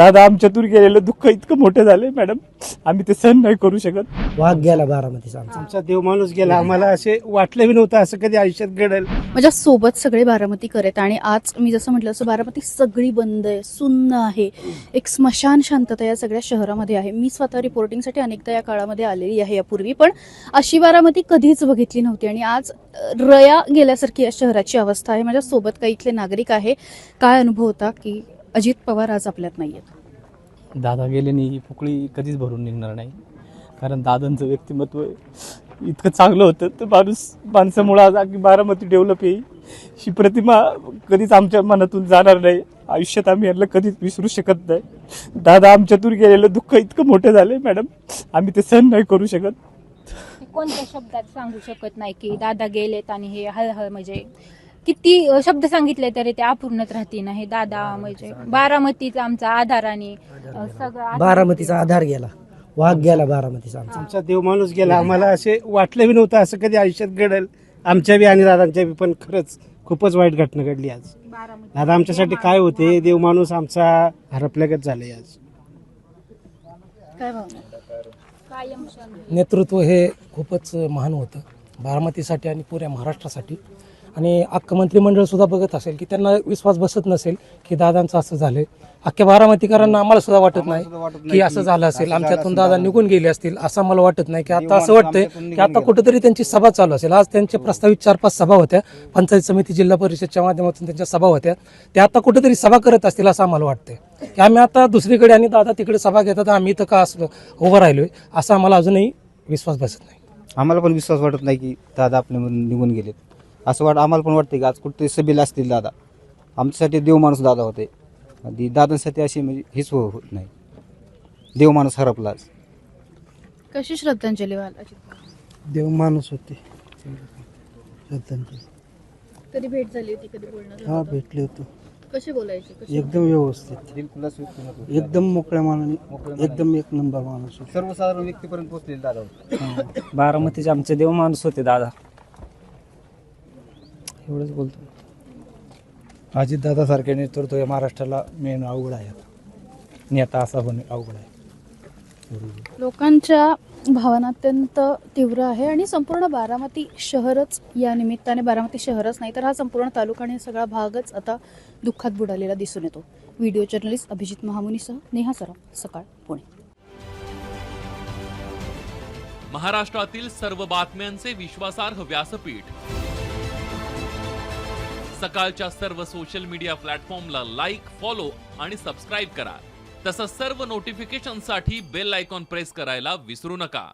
दादा आमच्यातून गेलेलं दुःख इतकं मोठं झालंय मॅडम, आम्ही ते सहन नाही करू शकत. वाघ गेला बारामतीचा आमचा देव माणूस गेला. आम्हाला असे वाटलं बी नव्हतं असं कधी आयुष्यात घडेल. माझ्या सोबत सगळे बारामतीकर आहेत आणि आज मी जसं म्हटलं असं बारामती सगळी बंद आहे, सुन्न आहे, एक स्मशान शांतता या सगळ्या शहरामध्ये आहे. मी स्वतः रिपोर्टिंगसाठी अनेकदा या काळामध्ये आलेली आहे यापूर्वी, पण अशी बारामती कधीच बघितली नव्हती आणि आज रया गेल्यासारखी या शहराची अवस्था आहे. माझ्या सोबत काही इथले नागरिक आहे. काय अनुभव होता की अजित पवार आज आपल्यात नाही आहेत? दादा गेल्याने ही पोकळी कधीच भरून निघणार नाही, कारण दादांचं व्यक्तिमत्व इतकं चांगलं होतं तर माणसामुळं आज अगदी बारामती डेव्हलप येईल ही प्रतिमा कधीच आमच्या मनातून जाणार नाही. आयुष्यात आम्ही यांना कधीच विसरू शकत नाही. दादा आमच्यातून गेलेलं दुःख इतकं मोठं झालंय मॅडम, आम्ही ते सहन नाही करू शकत. कोणत्या शब्दात सांगू शकत नाही की दादा गेलेत आणि हे हळहळ म्हणजे किती शब्द सांगितले तरी ते अपूर्णच राहतील. हे दादा म्हणजे बारामतीचा आमचा आधार आणि सगळं बारामतीचा आधार गेला. वाघ गेला बारामतीचा आमचा देव माणूस गेला. आम्हाला असे वाटलं बी नव्हतं असं कधी आयुष्यात घडेल. आमच्या बी आणि दादांच्या बी, पण खरंच खूपच वाईट घटना घडली आज. दादा आमच्यासाठी काय होते, देव माणूस आमचा हरपल्यागत झाले आज. काय भावना? कायम नेतृत्व हे खूपच महान होतं बारामतीसाठी आणि पुऱ्या महाराष्ट्रासाठी. आणि अख्खं मंत्रिमंडळ सुद्धा बघत असेल की त्यांना विश्वास बसत नसेल की दादांचं असं झालंय. अख्ख्या बारामतीकरांना आम्हाला सुद्धा वाटत नाही की असं झालं असेल, आमच्यातून दादा निघून गेले असतील असं आम्हाला वाटत नाही. की आता असं वाटतंय की आता कुठेतरी त्यांची सभा चालू असेल. आज त्यांच्या प्रस्तावित 4-5 सभा होत्या, पंचायत समिती जिल्हा परिषदच्या माध्यमातून त्यांच्या सभा होत्या. त्या आता कुठेतरी सभा करत असतील असं आम्हाला वाटतंय की आम्ही आता दुसरीकडे आणि दादा तिकडे सभा घेतात, आम्ही इथं का असं उभं राहिलोय असं आम्हाला अजूनही विश्वास बसत नाही. आम्हाला पण विश्वास वाटत नाही की दादा आपल्यामधून निघून गेलेत. असं आम्हाला पण वाटतं की आज कुठेतरी सभेला असतील दादा. आमच्यासाठी देव माणूस दादा होते. आणि दादांसाठी अशी म्हणजे हेच होत नाही. देव माणूस हरपला आज. कशी श्रद्धांजली व्हाल अजित पवार? देव माणूस होते. कधी भेट झाली होती, कधी बोलणं झालं हा, होतं? भेटले होतो. कसे बोलायचे, कसे? एकदम व्यवस्थित, एकदम मोकळ्या मानाने, एकदम एक नंबर माणूस होता. सर्वसाधारण व्यक्तीपर्यंत पोहोचलेले दादा होते. बारामतीचे आमचे देव माणूस होते दादा, एवढंच बोलतो. अजितदादा सारखे नेतृत्व या महाराष्ट्राला मेन अवघड आहे. नेता असा होणे अवघड आहे. लोकांच्या भावना अत्यंत तीव्र आहे आणि संपूर्ण बारामती शहरच या निमित्ताने, बारामती शहरच नाही तर हा संपूर्ण तालुका आणि सगळा भागच आता दुःखात बुडालेला दिसून येतो. व्हिडिओ जर्नलिस्ट अभिजित महामुनीसह नेहा सराफ, सकाळ, पुणे. महाराष्ट्रातील सर्व बातम्यांचे विश्वासार्ह व्यासपीठ. सकाळच्या सर्व सोशल मीडिया प्लॅटफॉर्मला लाईक, फॉलो आणि सबस्क्राईब करा. तसंच सर्व नोटिफिकेशनसाठी बेल आयकॉन प्रेस करायला विसरू नका.